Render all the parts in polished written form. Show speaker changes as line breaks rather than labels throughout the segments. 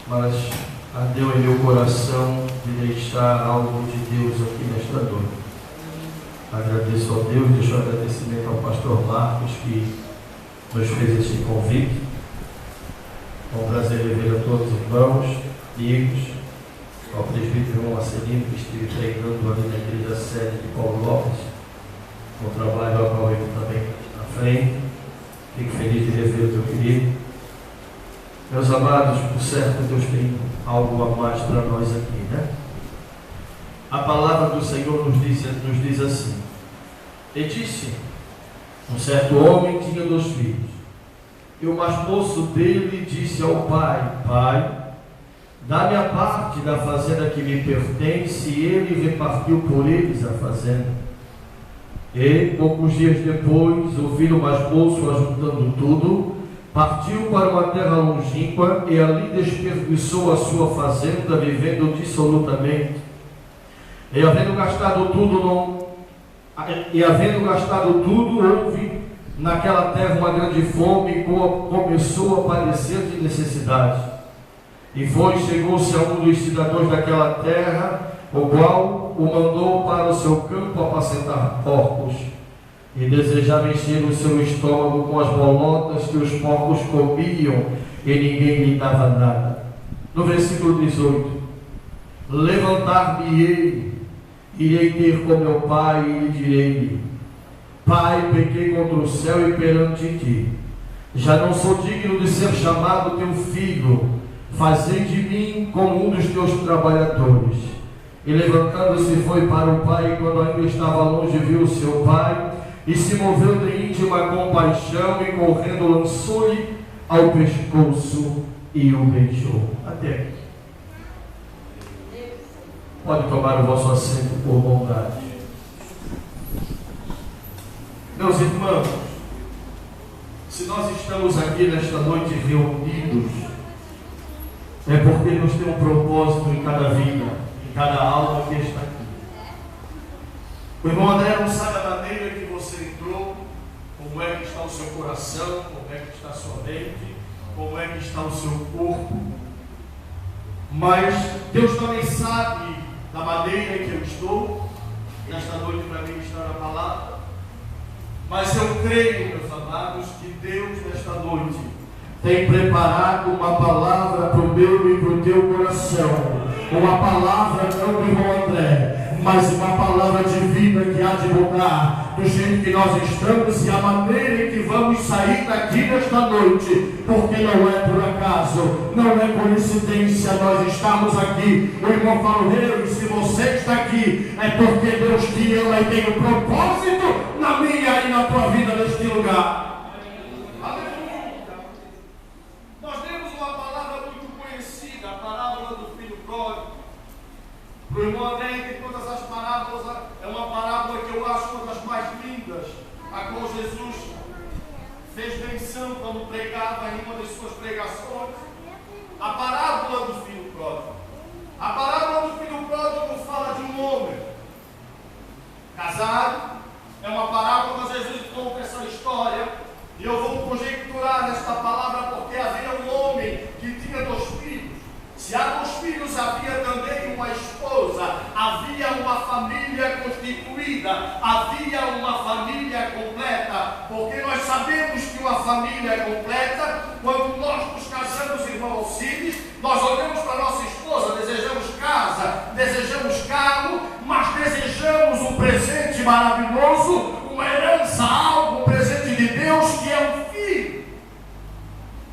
mas ardeu em meu coração de deixar algo de Deus aqui nesta noite. Agradeço ao Deus, deixo um agradecimento ao pastor Marcos que nos fez esse convite. É um prazer rever a todos os irmãos, amigos, ao presbítero João Marcelino, que estive treinando ali na igreja sede de Paulo Lopes, no trabalho ao qual ele também está na frente. Fico feliz de rever o teu querido. Meus amados, por certo, Deus tem algo a mais para nós aqui, né? A palavra do Senhor nos diz assim: e disse, um certo homem tinha 2 filhos, e o mais moço dele disse ao pai: Pai, dá-me a parte da fazenda que me pertence. E ele repartiu por eles a fazenda. E, poucos dias depois, o filho mais moço, ajuntando tudo, partiu para uma terra longínqua e ali desperdiçou a sua fazenda, vivendo dissolutamente. E havendo gastado tudo, houve naquela terra uma grande fome e começou a padecer de necessidade. E chegou-se a um dos cidadãos daquela terra, o qual o mandou para o seu campo apacentar porcos, e desejava encher o seu estômago com as bolotas que os porcos comiam, e ninguém lhe dava nada. No versículo 18: levantar-me-ei, irei ter com meu pai, e lhe direi-lhe: Pai, pequei contra o céu e perante ti, já não sou digno de ser chamado teu filho, fazei de mim como um dos teus trabalhadores. E levantando-se foi para o pai, e quando ainda estava longe viu o seu pai, e se moveu de íntima compaixão, e correndo lançou-lhe ao pescoço e o beijou. Até aqui. Pode tomar o vosso assento por bondade. Meus irmãos, se nós estamos aqui nesta noite reunidos, é porque Deus tem um propósito em cada vida, cada alma que está aqui. O irmão André não sabe a maneira que você entrou, como é que está o seu coração, como é que está a sua mente, como é que está o seu corpo. Mas Deus também sabe da maneira que eu estou, nesta noite para mim está na palavra. Mas eu creio, meus amados, que Deus nesta noite tem preparado uma palavra para o meu e para o teu coração. Uma palavra não do irmão André, mas uma palavra de vida que há de mudar do jeito que nós estamos e a maneira em que vamos sair daqui nesta noite, porque não é por acaso, não é coincidência nós estamos aqui. O irmão falou: se você está aqui, é porque Deus te ama e tem um propósito na minha e na tua vida neste lugar. O irmão André, de todas as parábolas, é uma parábola que eu acho uma das mais lindas, a qual Jesus fez menção quando pregava em uma das suas pregações, a parábola do filho pródigo. A parábola do filho pródigo fala de um homem casado, é uma parábola, mas Jesus conta essa história, e eu vou conjecturar nesta palavra porque havia um homem que tinha 2 filhos. Se há 2 filhos, havia também uma esposa, havia uma família constituída, havia uma família completa, porque nós sabemos que uma família é completa quando nós nos casamos, irmão Alcides, nós olhamos para a nossa esposa, desejamos casa, desejamos carro, mas desejamos um presente maravilhoso, uma herança, algo, um presente de Deus que é um filho.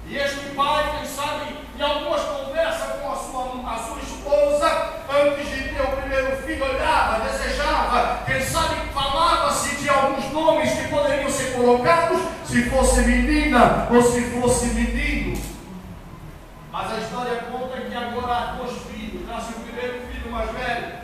E este pai, quem sabe, em algumas conversas com a sua esposa, antes de ter o primeiro filho, olhava, desejava, quem sabe falava-se de alguns nomes que poderiam ser colocados, se fosse menina ou se fosse menino. Mas a história conta que agora há 2 filhos, nasce o primeiro filho mais velho,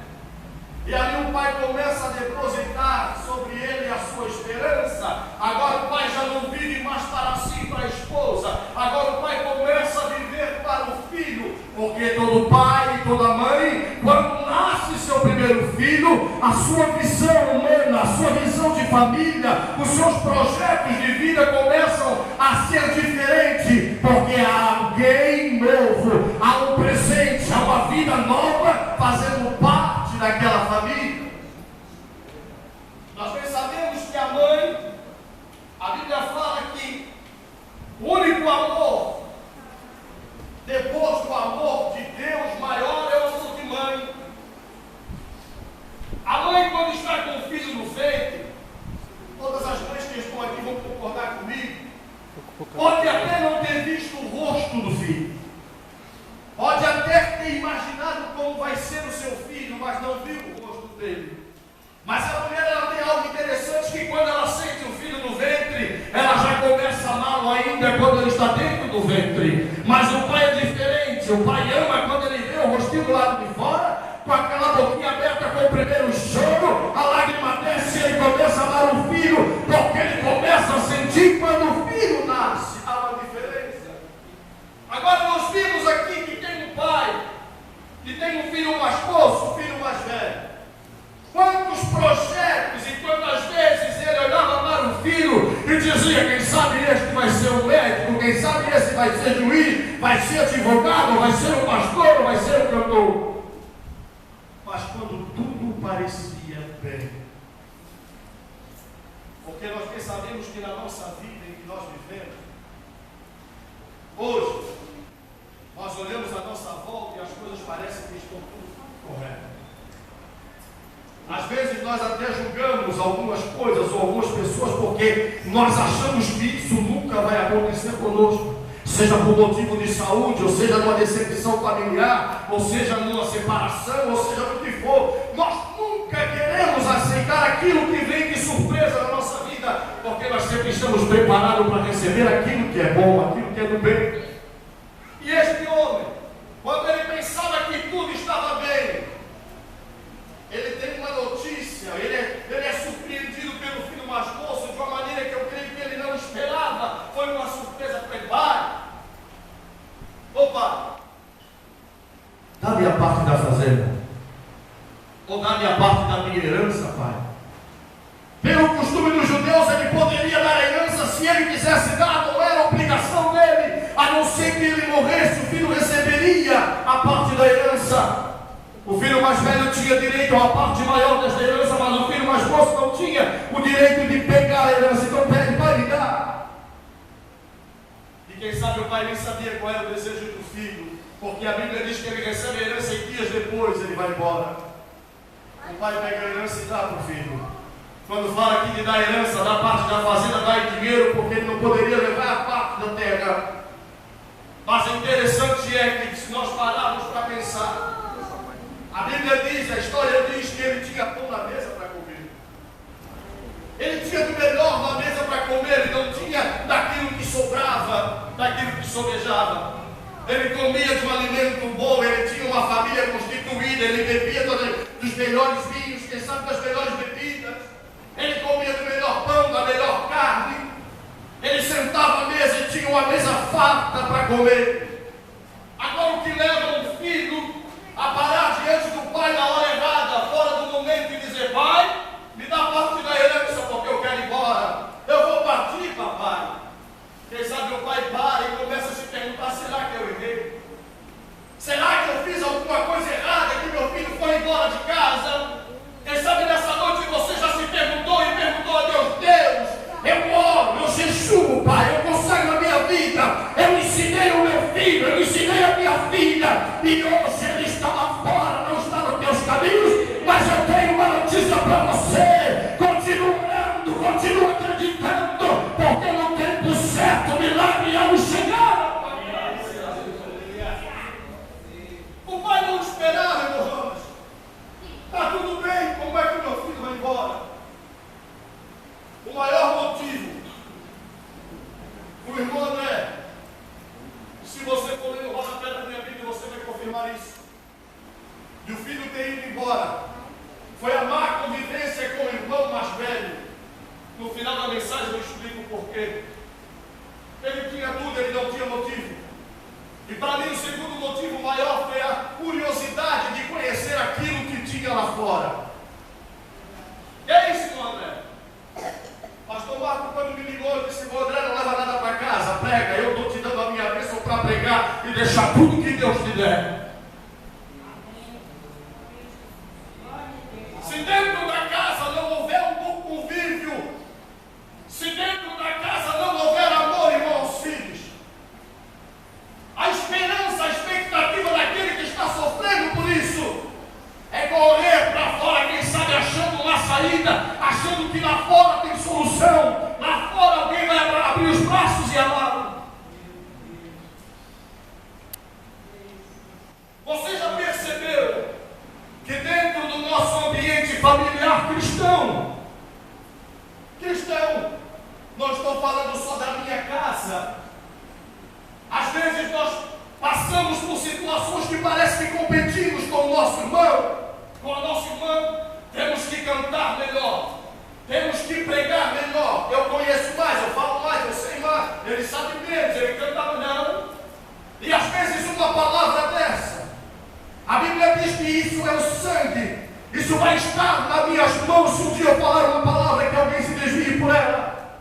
e ali o pai começa a depositar sobre ele a sua esperança. Agora o pai já não vive mais para si, para a esposa, agora o pai começa a viver para o filho, porque todo pai e toda mãe, quando nasce seu primeiro filho, a sua visão humana, a sua visão de família, os seus projetos de vida começam a ser diferentes, porque há alguém novo, há um Depois do amor de Deus, maior é o amor de mãe. A mãe, quando está com o filho no ventre, todas as mães que estão aqui vão concordar comigo, pode até não ter visto o rosto do filho, pode até ter imaginado como vai ser o seu filho, mas não viu o rosto dele. Mas a mulher, ela tem algo interessante, que quando ela sente o filho no ventre, ela já começa a amá-lo ainda quando ele está dentro do ventre. Mas o pai é diferente. O pai ama quando ele vê o rostinho do lado de fora, com aquela boquinha aberta, com o primeiro choro, a lágrima desce e ele começa a amar o filho, porque ele começa a sentir quando o filho nasce. Há uma diferença. Agora nós vimos aqui que tem um pai que tem um filho mais moço, um filho mais velho. Quantos projetos e quantas vezes ele olhava para o filho e dizia: quem sabe este vai ser um médico, quem sabe esse vai ser juiz, vai ser advogado, vai ser um pastor, vai ser um cantor. Mas quando tudo parecia bem, porque nós bem sabemos que na nossa vida em que nós vivemos, hoje, nós olhamos à nossa volta e as coisas parecem que estão tudo corretas. Às vezes nós até julgamos algumas coisas ou algumas pessoas porque nós achamos que isso nunca vai acontecer conosco, seja por motivo de saúde, ou seja numa decepção familiar, ou seja numa separação, ou seja no que for. Nós nunca queremos aceitar aquilo que vem de surpresa na nossa vida, porque nós sempre estamos preparados para receber aquilo que é bom, aquilo que é do bem. E este homem, quando ele pensava que tudo estava bem, ele tem uma notícia, ele é surpreendido pelo filho mais moço de uma maneira que eu creio que ele não esperava. Foi uma surpresa para ele. Pai, opa, dá-me a parte da fazenda, ou dá-me a parte da minha herança, pai. Pelo costume dos judeus, ele poderia dar a herança se ele quisesse dar, não era obrigação dele, a não ser que ele morresse, o filho receberia a parte da herança. O filho mais velho tinha direito a uma parte maior desta herança, mas o filho mais moço não tinha o direito de pegar a herança. Então pede, pai, me dá. E quem sabe o pai nem sabia qual era o desejo do filho, porque a Bíblia diz que ele recebe a herança e dias depois ele vai embora. O pai pega a herança e dá para o filho. Quando fala aqui de dar herança, da parte da fazenda, dá em dinheiro, porque ele não poderia levar a parte da terra. Mas o interessante é que se nós pararmos para pensar, a Bíblia diz, a história diz que ele tinha pão na mesa para comer. Ele tinha do melhor na mesa para comer, ele não tinha daquilo que sobrava, daquilo que sobejava. Ele comia de um alimento bom, ele tinha uma família constituída, ele bebia dos melhores vinhos, quem sabe das melhores bebidas. Ele comia do melhor pão, da melhor carne. Ele sentava à mesa e tinha uma mesa farta para comer. Agora o que leva um filho a parar diante do pai na hora errada, fora do momento, e dizer: pai, me dá parte da herança porque eu quero ir embora, eu vou partir, papai. Quem sabe o pai para e começa a se perguntar: será que eu errei? Será que eu fiz alguma coisa errada que meu filho foi embora de casa? Quem sabe nessa noite você já se perguntou e perguntou a Deus: Deus, eu oro, eu jejuo, pai, eu consagro a minha vida, eu ensinei o meu filho, eu ensinei a minha filha, e hoje ele está lá fora, não está nos teus caminhos, mas eu tenho uma notícia para você: continua orando, continua acreditando, porque no tempo certo o milagre há de chegar. O pai não esperava, irmãos. Está tudo bem, como é que o meu filho vai embora? O maior motivo, o irmão André, se você for ler no rodapé da minha Bíblia, você vai confirmar isso, de o filho ter ido embora, foi a má convivência com o irmão mais velho. No final da mensagem eu explico o porquê. Ele tinha tudo, ele não tinha motivo. E para mim o segundo motivo maior foi a curiosidade de conhecer aquilo que tinha lá fora. E é isso, irmão André. Pastor Marco, quando me ligou, eu disse: André, não leva nada para casa, prega, eu estou te dando a minha bênção para pregar e deixar tudo que Deus te der. Se dentro da casa não houver um bom convívio, se dentro da casa não houver amor, irmãos, filhos, a esperança familiar cristão. Cristão, não estou falando só da minha casa. Às vezes nós passamos por situações que parece que competimos com o nosso irmão, com a nossa irmã. Temos que cantar melhor, temos que pregar melhor. Eu conheço mais, eu falo mais, eu sei mais. Ele sabe menos, ele canta não. E às vezes uma palavra dessa, a Bíblia diz que isso é o sangue. Isso vai estar nas minhas mãos se um dia eu falar uma palavra que alguém se desvie por ela.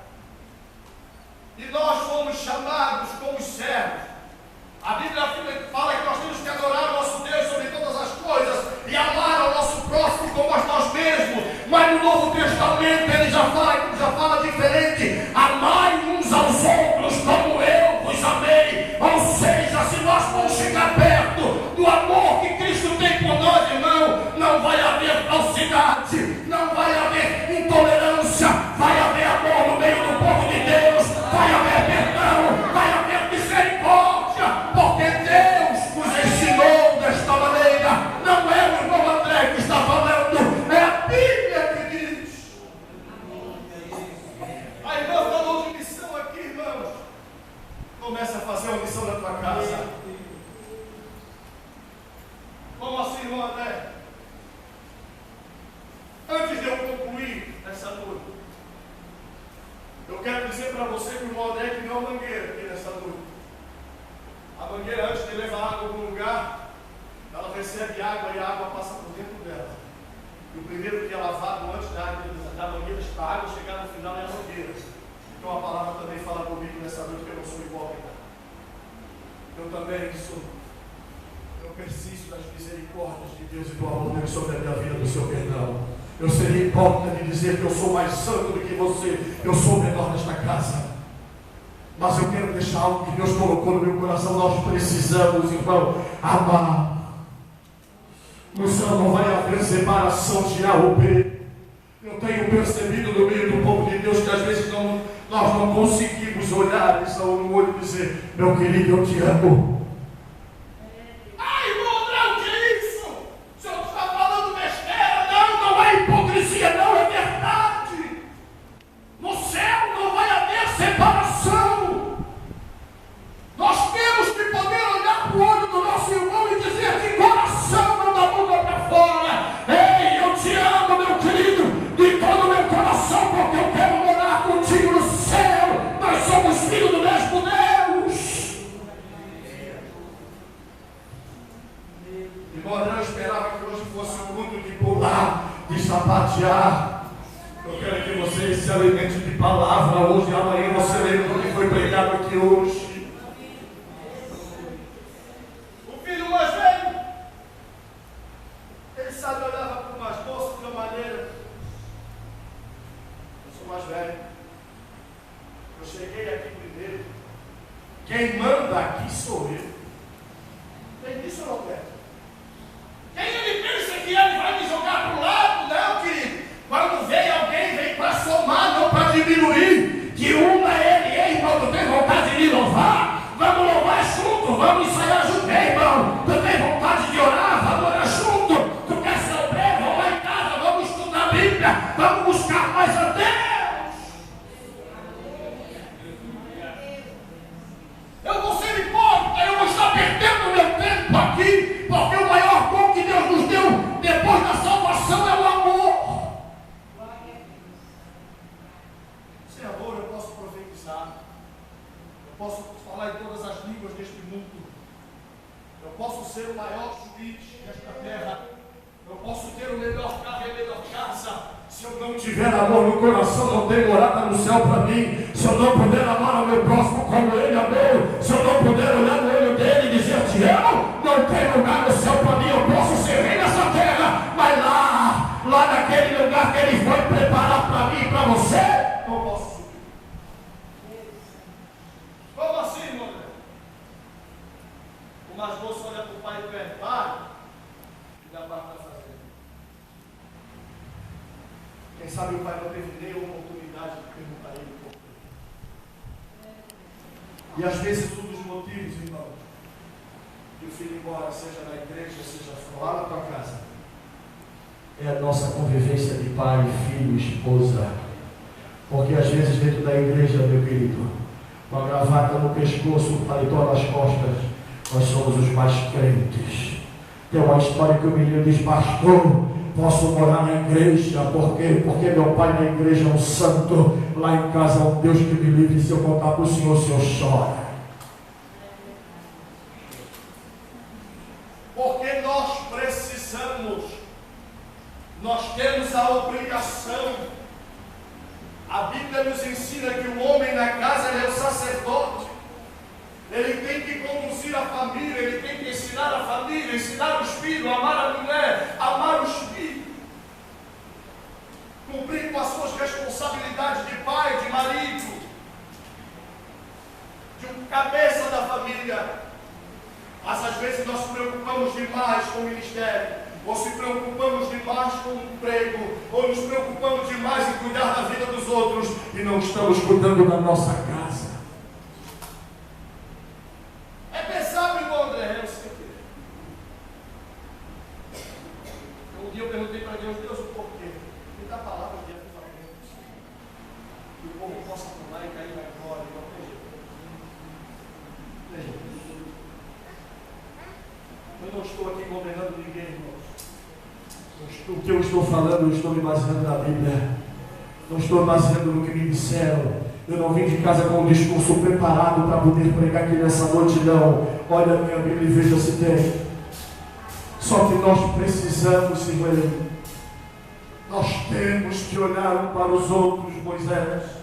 E nós fomos chamados como servos. A Bíblia fala que nós temos que adorar o nosso Deus sobre todas as coisas e amar ao nosso próximo como a nós mesmos. Mas no Novo Testamento ele já fala diferente. Amai uns aos outros como eu vos amei. Ou seja, se nós vamos chegar perto do amor que Cristo tem por nós, irmão, não vai haver falsidade, não vai haver intolerância, vai haver amor no meio do povo de Deus, vai haver perdão, vai haver misericórdia, porque Deus nos ensinou desta maneira. Não é o irmão André que está falando, é a Bíblia que diz. A irmã falou de missão aqui, irmãos. Começa a fazer uma missão na tua casa. Como assim, irmão André? Antes de eu concluir essa noite, eu quero dizer para você que o irmão André criou uma mangueira aqui nessa noite. A mangueira, antes de levar água para um lugar, ela recebe água e a água passa por dentro dela. E o primeiro que é lavado antes da mangueira, a água chegar no final é a mangueira. Então a palavra também fala comigo nessa noite que eu não sou hipócrita. Eu também eu persisto das misericórdias de Deus e do amor dele sobre a minha vida, do seu perdão. Eu seria hipócrita de dizer que eu sou mais santo do que você, eu sou o menor desta casa. Mas eu quero deixar algo que Deus colocou no meu coração. Nós precisamos, irmão, amar. No céu não vai haver separação de A ou B. Eu tenho percebido no meio do povo de Deus que às vezes nós não conseguimos olhar isso no olho e dizer: meu querido, eu te amo. Hipocrisia não é verdade. No céu não vai haver separação. Nós temos que poder olhar para o olho do nosso irmão e dizer de coração, não da boca para fora: ei, eu te amo, meu querido, de todo o meu coração, porque eu quero morar contigo no céu. Nós somos filhos do mesmo Deus. Embora eu esperava que hoje fosse um culto de pular, de sapatear. Eu quero que vocês se alimentem de palavra hoje e amanhã você lembra do que foi pregado aqui hoje. O filho mais velho, ele sabe olhar para o mais moço de uma maneira. Eu sou mais velho, eu cheguei aqui primeiro. Quem manda aqui sou eu. Quem disse, Roberto? Quem ele pensa que ele vai me jogar para o lado? Não, querido. Quando vem alguém, vem para somar, não para diminuir. Que uma ele, irmão, tu tem vontade de me louvar? Vamos louvar junto, vamos ensaiar junto, irmão. Tu tem vontade de orar? Vamos orar junto. Tu quer ser obreiro? Vamos lá em casa, vamos estudar a Bíblia, vamos buscar mais a Deus. Eu vou ser hipócrita, eu vou estar perdendo meu tempo aqui, porque o maior dom que Deus nos deu depois da salvação é o amor. Sem amor eu posso profetizar, eu posso falar em todas as línguas deste mundo, eu posso ser o maior juiz desta terra, eu posso ter o melhor carro e a melhor casa. Se eu não tiver amor no coração, não tem morada no céu para mim. Se eu não puder amar o meu próximo como ele amou, se eu não puder olhar no olho dele e dizer te amo, não tem lugar no céu para mim. Eu posso ser rei nessa terra, mas lá naquele lugar que ele foi preparar para mim e para você, não posso subir. Como assim, irmão? O mais moço olha para o pai e pede: pai, que dá para fazer. Quem sabe o pai não teve nem a oportunidade de perguntar a ele por quê. E às vezes um dos motivos, irmão, de o filho ir embora, seja na igreja, seja lá na tua casa, é a nossa convivência de pai, filho, esposa. Porque às vezes dentro da igreja, meu querido, com a gravata no pescoço, o paletó nas costas, nós somos os mais crentes. Tem uma história que o menino diz: pastor, posso morar na igreja, porque meu pai na igreja é um santo, lá em casa é um Deus que me livre, se eu contar para o senhor chora. Porque nós precisamos, nós temos a obrigação. A Bíblia nos ensina que o homem na casa é o sacerdote. Ele tem que conduzir a família, ele tem que ensinar a família, ensinar os filhos, amar a mulher, amar os filhos, cumprir com as suas responsabilidades de pai, de marido, de um cabeça da família. Mas às vezes nós nos preocupamos demais com o ministério, ou se preocupamos demais com o emprego, ou nos preocupamos demais em cuidar da vida dos outros e não estamos cuidando da nossa casa. É pensável, irmão André, um dia eu perguntei para Deus: Deus, o porquê? Me dá a palavra de avivamento, que o povo possa pular e cair na glória, não tem jeito. Eu não estou aqui condenando ninguém, irmãos. O que eu estou falando, eu estou me baseando na Bíblia. Não estou baseando no que me disseram. Eu não vim de casa com um discurso preparado para poder pregar aqui nessa noite, não. Olha a minha Bíblia e veja se tem. Só que nós precisamos, irmão, nós temos que olhar um para os outros, Moisés.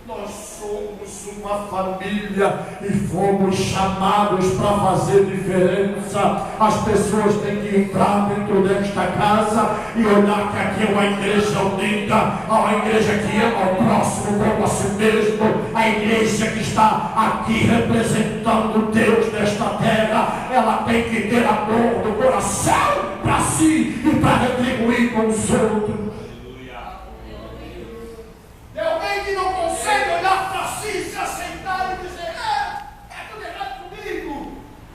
Nós somos uma família e fomos chamados para fazer diferença. As pessoas têm que entrar dentro desta casa e olhar que aqui é uma igreja unida, uma igreja que ama o próximo como a si mesmo, a igreja que está aqui representando Deus nesta terra. Ela tem que ter amor do coração para si e para retribuir com os outros. É alguém que não consegue olhar para si, se aceitar e dizer: é tudo errado comigo,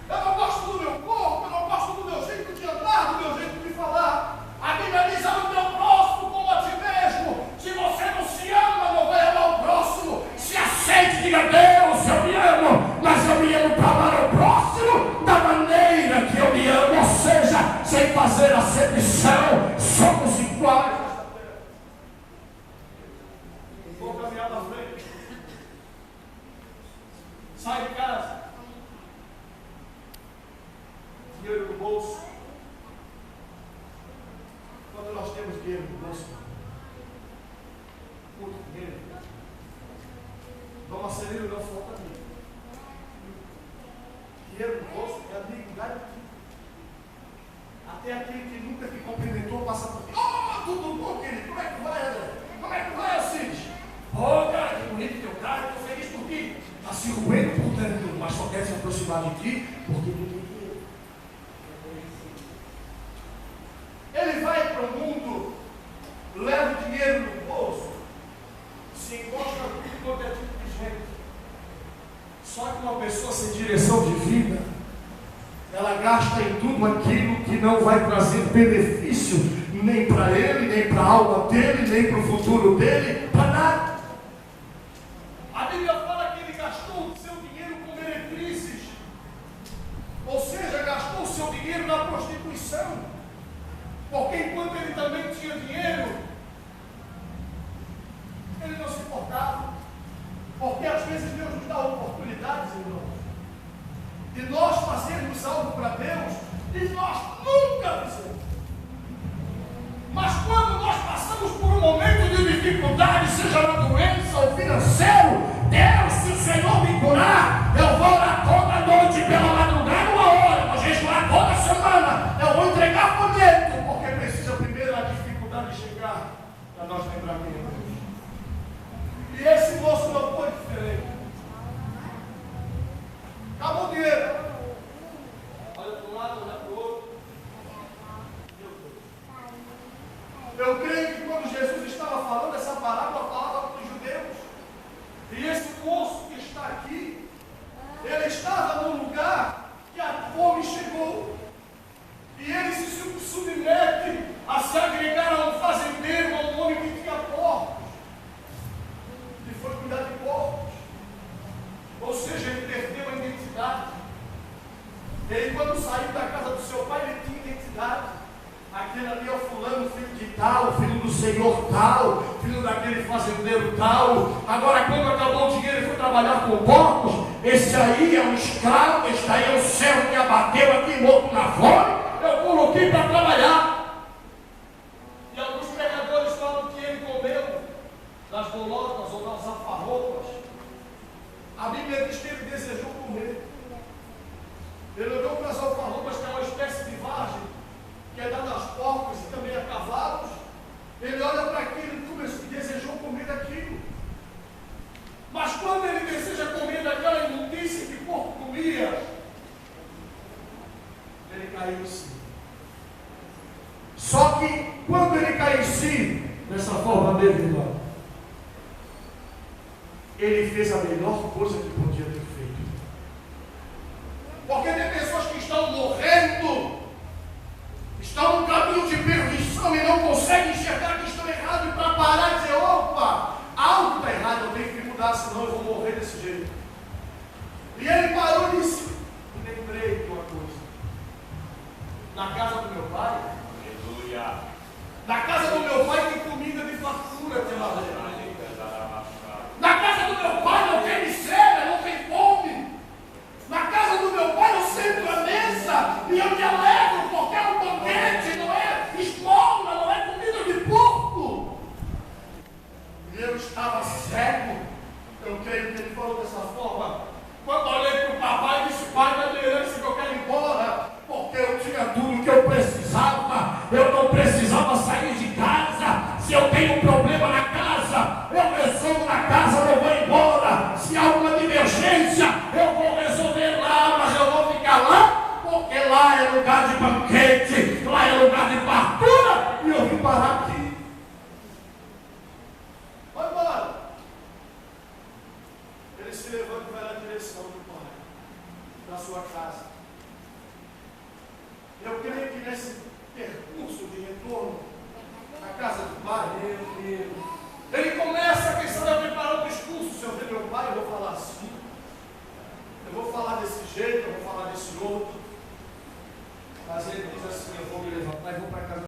eu não gosto do meu corpo, eu não gosto do meu jeito de andar, do meu jeito de falar. A Bíblia diz: ama o teu próximo como a ti mesmo. Se você não se ama, não vai amar o próximo. Se aceite, diga: Deus, eu me amo, mas eu me amo para amar o próximo da maneira que eu me amo, ou seja, sem fazer acepção, somos iguais. Sai de casa, dinheiro no bolso. Quando nós temos dinheiro no bolso, muito dinheiro, não acelera o nosso falta amigo. Dinheiro no bolso é amigo garantido. Até aquele que nunca te cumprimentou passa por ti: tudo bom, querido? Como é que vai, André? Como é que vai, Alcides? Cara, que bonito teu carro, estou feliz por ti. Está se roendo por dentro, mas só quer se aproximar de ti porque tu tem dinheiro. Ele vai para o mundo, leva o dinheiro no bolso, se encosta com tudo quanto é tipo de gente. Só que uma pessoa sem direção de vida, ela gasta em tudo aquilo que não vai trazer benefício nem para ele, nem para a alma dele, nem para o futuro dele, para nada. A Bíblia fala que ele gastou o seu dinheiro com meretrizes, ou seja, gastou o seu dinheiro na prostituição, porque enquanto ele também tinha dinheiro, ele não se importava, porque às vezes Deus nos dá oportunidades, irmãos, de nós fazermos algo para Deus e nós nunca fizemos. Mas quando nós passamos por um momento de dificuldade, seja na doença ou financeiro, Deus, se o Senhor me curar, eu vou orar toda noite pela madrugada, uma hora, vou jejuar toda semana, eu vou entregar folheto, porque precisa primeiro a dificuldade chegar para nós lembrar quem é Deus. E esse moço não foi diferente. Acabou o dinheiro. Olha para um lado, olha para o outro. Eu creio que quando Jesus estava falando essa parábola, falava para os judeus. E esse moço que está aqui, Ele, quando saiu da casa do seu pai, ele tinha identidade. Aquele ali é o fulano, filho de tal, filho do senhor tal, filho daquele fazendeiro tal. Agora, quando acabou o dinheiro e foi trabalhar com porcos, esse aí é um escravo, esse aí é o servo que abateu aqui morto na fome. Eu coloquei para trabalhar. E alguns pregadores falam que ele comeu das bolotas ou das alfarrobas. A Bíblia diz que ele desejou comer. Ele olhou para as alfarrobas, que é uma espécie de vagem, que é dada aos porcos e também a cavalos. Ele olha para aquilo e desejou comer daquilo. Mas quando ele deseja comer daquela imundícia que o porco comia, ele caiu em si. Só que quando ele cai em si, dessa forma dele, irmão, ele fez a melhor coisa que podia ter feito. Porque tem pessoas que estão morrendo, estão no caminho de perdição e não conseguem enxergar que estão errados, e para parar e dizer, opa, algo está errado, eu tenho que mudar, senão eu vou morrer desse jeito. E ele parou e disse, lembrei de uma coisa. Na casa do meu pai, aleluia, na casa do meu pai tem comida de fartura, na casa do meu pai não tem miséria, não tem fome. Na casa do meu pai eu sento à mesa e eu me alegro, porque é um banquete, não é esmola, não é comida de porco. E eu estava cego. Eu creio que ele falou dessa forma. Quando olhei para o papai e disse, pai, dá minha herança que eu quero ir embora, porque eu tinha tudo que eu precisava. Eu não precisava sair de casa. Se eu tenho um problema na casa, eu resolvo na casa, eu vou embora. Se há alguma divergência, eu vou resolver lá, mas eu vou ficar lá, porque lá é lugar de banquete, lá é lugar de fartura, e eu vim parar aqui. Vai embora. Ele se levanta e vai na direção do pai, da sua casa. Eu creio que nesse percurso de retorno à casa do pai, meu Deus,